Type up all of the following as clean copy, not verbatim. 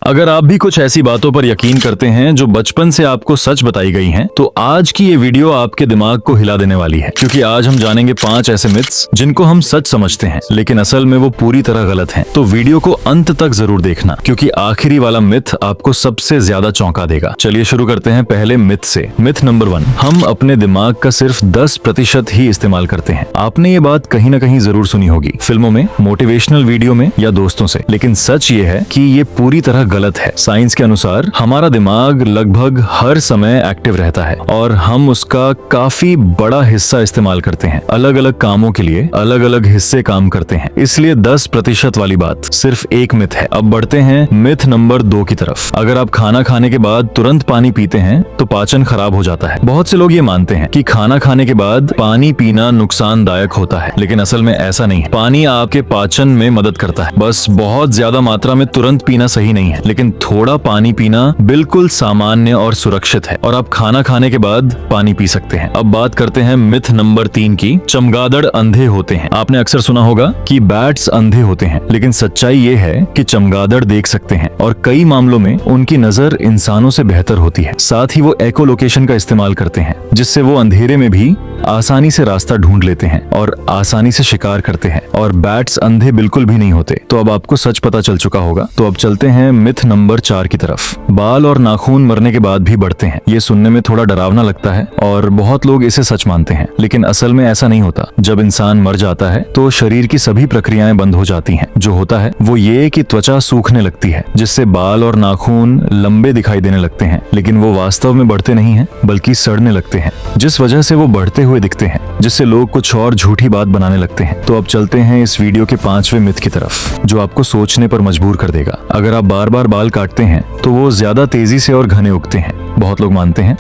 अगर आप भी कुछ ऐसी बातों पर यकीन करते हैं जो बचपन से आपको सच बताई गई हैं, तो आज की ये वीडियो आपके दिमाग को हिला देने वाली है, क्योंकि आज हम जानेंगे 5 ऐसे मिथ्स जिनको हम सच समझते हैं लेकिन असल में वो पूरी तरह गलत हैं। तो वीडियो को अंत तक जरूर देखना, क्योंकि आखिरी वाला मिथ आपको सबसे ज्यादा चौंका देगा। चलिए शुरू करते हैं पहले मिथ से। मिथ नंबर 1, हम अपने दिमाग का सिर्फ 10% ही इस्तेमाल करते हैं। आपने ये बात कहीं ना कहीं जरूर सुनी होगी, फिल्मों में, मोटिवेशनल वीडियो में या दोस्तों से, लेकिन सच ये है कि ये पूरी तरह गलत है। साइंस के अनुसार हमारा दिमाग लगभग हर समय एक्टिव रहता है और हम उसका काफी बड़ा हिस्सा इस्तेमाल करते हैं। अलग अलग कामों के लिए अलग अलग हिस्से काम करते हैं, इसलिए 10% वाली बात सिर्फ एक मिथ है। अब बढ़ते हैं मिथ नंबर 2 की तरफ। अगर आप खाना खाने के बाद तुरंत पानी पीते हैं तो पाचन खराब हो जाता है। बहुत से लोग ये मानते हैं कि खाना खाने के बाद पानी पीना नुकसानदायक होता है, लेकिन असल में ऐसा नहीं है। पानी आपके पाचन में मदद करता है, बस बहुत ज्यादा मात्रा में तुरंत पीना सही नहीं है। लेकिन थोड़ा पानी पीना बिल्कुल सामान्य और सुरक्षित है और आप खाना खाने के बाद पानी पी सकते हैं। अब बात करते हैं मिथ नंबर 3 की। चमगादड़ अंधे होते हैं। आपने अक्सर सुना होगा कि बैट्स अंधे होते हैं, लेकिन सच्चाई ये है कि चमगादड़ देख सकते हैं और कई मामलों में उनकी नजर इंसानों से बेहतर होती है। साथ ही वो एको लोकेशन का इस्तेमाल करते हैं, जिससे वो अंधेरे में भी आसानी से रास्ता ढूंढ लेते हैं और आसानी से शिकार करते हैं। और बैट्स अंधे बिल्कुल भी नहीं होते। तो अब आपको सच पता चल चुका होगा। तो अब चलते हैं मिथ नंबर 4 की तरफ। बाल और नाखून मरने के बाद भी बढ़ते हैं। ये सुनने में थोड़ा डरावना लगता है और बहुत लोग इसे सच मानते हैं, लेकिन असल में ऐसा नहीं होता। जब इंसान मर जाता है तो शरीर की सभी प्रक्रियाएं बंद हो जाती हैं। जो होता है वो ये कि त्वचा सूखने लगती है, जिससे बाल और नाखून लंबे दिखाई देने लगते हैं, लेकिन वो वास्तव में बढ़ते नहीं हैं, बल्कि सड़ने लगते हैं, जिस वजह से वो बढ़ते हुए दिखते हैं, जिससे लोग कुछ और झूठी बात बनाने लगते हैं। तो अब चलते हैं इस वीडियो के 5वें मिथ की तरफ, जो आपको सोचने पर मजबूर कर देगा। अगर आप बार बार बाल काटते हैं तो वो ज्यादा तेजी से और घने उगते हैं। बहुत लोग मानते हैं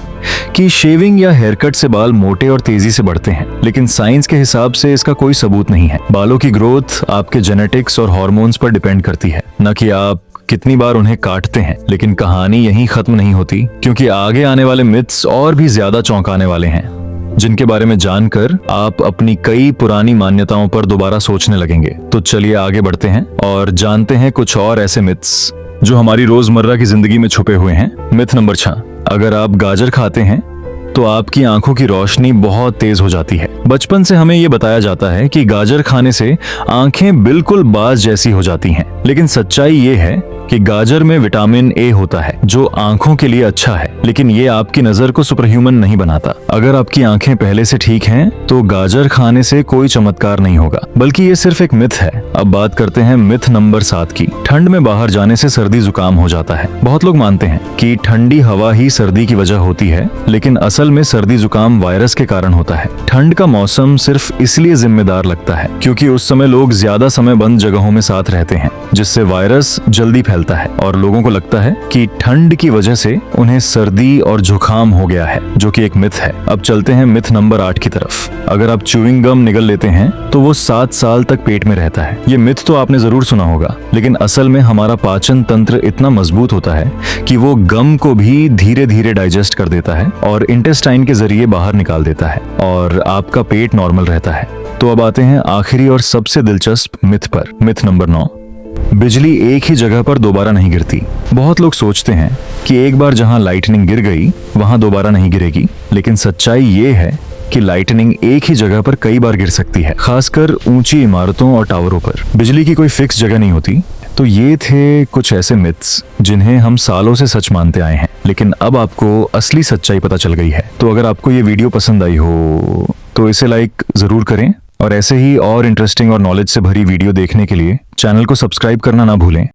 कि शेविंग या हेयर कट से बाल मोटे और तेजी से बढ़ते हैं, लेकिन साइंस के हिसाब से इसका कोई सबूत नहीं है। बालों की ग्रोथ आपके जेनेटिक्स और हॉर्मोन्स पर डिपेंड करती है, न कि आप कितनी बार उन्हें काटते हैं। लेकिन कहानी यहीं खत्म नहीं होती, क्योंकि आगे आने वाले मिथ्स और भी ज्यादा चौंकाने वाले हैं, जिनके बारे में जानकर आप अपनी कई पुरानी मान्यताओं पर दोबारा सोचने लगेंगे। तो चलिए आगे बढ़ते हैं और जानते हैं कुछ और ऐसे मिथ्स जो हमारी रोजमर्रा की जिंदगी में छुपे हुए हैं। मिथ नंबर 6, अगर आप गाजर खाते हैं तो आपकी आंखों की रोशनी बहुत तेज हो जाती है। बचपन से हमें ये बताया जाता है कि गाजर खाने से आंखें बिल्कुल बाज जैसी हो जाती हैं, लेकिन सच्चाई ये है कि गाजर में विटामिन ए होता है, जो आंखों के लिए अच्छा है, लेकिन ये आपकी नजर को सुपरह्यूमन नहीं बनाता। अगर आपकी आंखें पहले से ठीक हैं, तो गाजर खाने से कोई चमत्कार नहीं होगा, बल्कि ये सिर्फ एक मिथ है। अब बात करते हैं मिथ नंबर 7 की। ठंड में बाहर जाने से सर्दी जुकाम हो जाता है। बहुत लोग मानते हैं कि ठंडी हवा ही सर्दी की वजह होती है, लेकिन असल में सर्दी जुकाम वायरस के कारण होता है। ठंड का मौसम सिर्फ इसलिए जिम्मेदार लगता है क्योंकि उस समय लोग ज्यादा समय बंद जगहों में साथ रहते हैं, जिससे वायरस जल्दी फैलता है और लोगों को लगता है कि ठंड की वजह से उन्हें सर्दी और जुकाम हो गया है, जो कि एक मिथ है। अब चलते हैं मिथ नंबर 8 की तरफ। अगर आप च्यूइंग गम निगल लेते हैं तो वो 7 साल तक पेट में रहता है। ये मिथ तो आपने जरूर सुना होगा, लेकिन असल में हमारा पाचन तंत्र इतना मजबूत होता है कि वो गम को भी धीरे धीरे डाइजेस्ट कर देता है और इंटेस्टाइन के जरिए बाहर निकाल देता है और आपका पेट नॉर्मल रहता है। तो अब आते हैं आखिरी और सबसे दिलचस्प मिथ पर। मिथ नंबर 9, बिजली एक ही जगह पर दोबारा नहीं गिरती। बहुत लोग सोचते हैं कि एक बार जहां लाइटनिंग गिर गई वहां दोबारा नहीं गिरेगी, लेकिन सच्चाई ये है कि लाइटनिंग एक ही जगह पर कई बार गिर सकती है, खासकर ऊंची इमारतों और टावरों पर। बिजली की कोई फिक्स जगह नहीं होती। तो ये थे कुछ ऐसे मिथ्स जिन्हें हम सालों से सच मानते आए हैं, लेकिन अब आपको असली सच्चाई पता चल गई है। तो अगर आपको ये वीडियो पसंद आई हो तो इसे लाइक जरूर करें और ऐसे ही और इंटरेस्टिंग और नॉलेज से भरी वीडियो देखने के लिए चैनल को सब्सक्राइब करना ना भूलें।